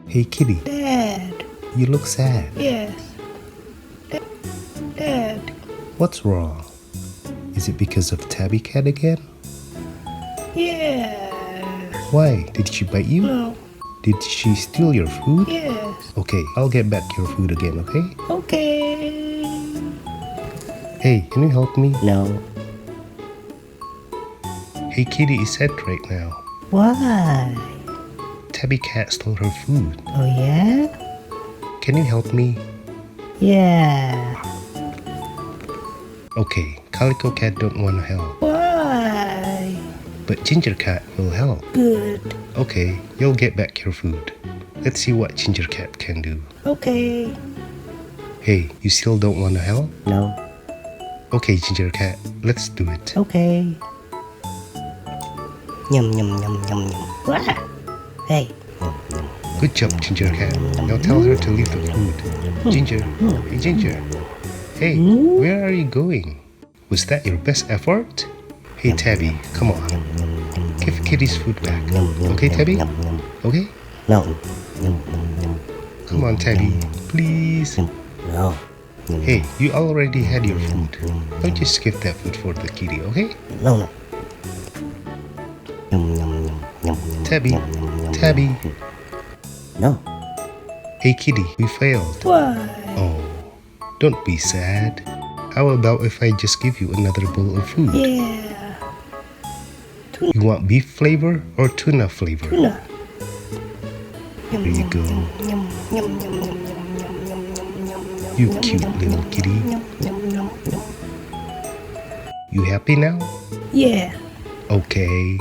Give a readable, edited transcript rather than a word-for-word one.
Hey kitty, Dad. you look sad. Yes. Dad. What's wrong? Is it because of Tabby Cat again? Yeah. Why? Did she bite you? No. Did she steal your food? Yes. Okay, I'll get back your food again, okay? Okay. Hey, can you help me? No. Hey kitty is sad right now. Why? Tabby Cat stole her food. Oh, yeah? Can you help me? Yeah. Okay, Calico Cat don't want to help, Why? but Ginger Cat will help. Good. Okay, you'll get back your food. Let's see what Ginger Cat can do. Okay. Hey, you still don't want to help? No. Okay, Ginger Cat, let's do it. Okay. Nhum nhum nhum nhum nhum. Wah. Hey. Good job, Ginger Cat. Now tell her to leave the food. Ginger, hey Ginger. Hey, where are you going? Was that your best effort? Hey Tabby, come on. Give Kitty's food back. Okay, Tabby? Okay? No. Come on, Tabby. Please. No. Hey, you already had your food. Don't just give that food for the kitty, okay? No. Tabby, Tabby. No. Hey kitty, we failed. Why? Oh, don't be sad. How about if I just give you another bowl of food? Yeah. You want beef flavor or tuna flavor? Tuna. Here you go. You cute little kitty. You happy now? Yeah. Okay.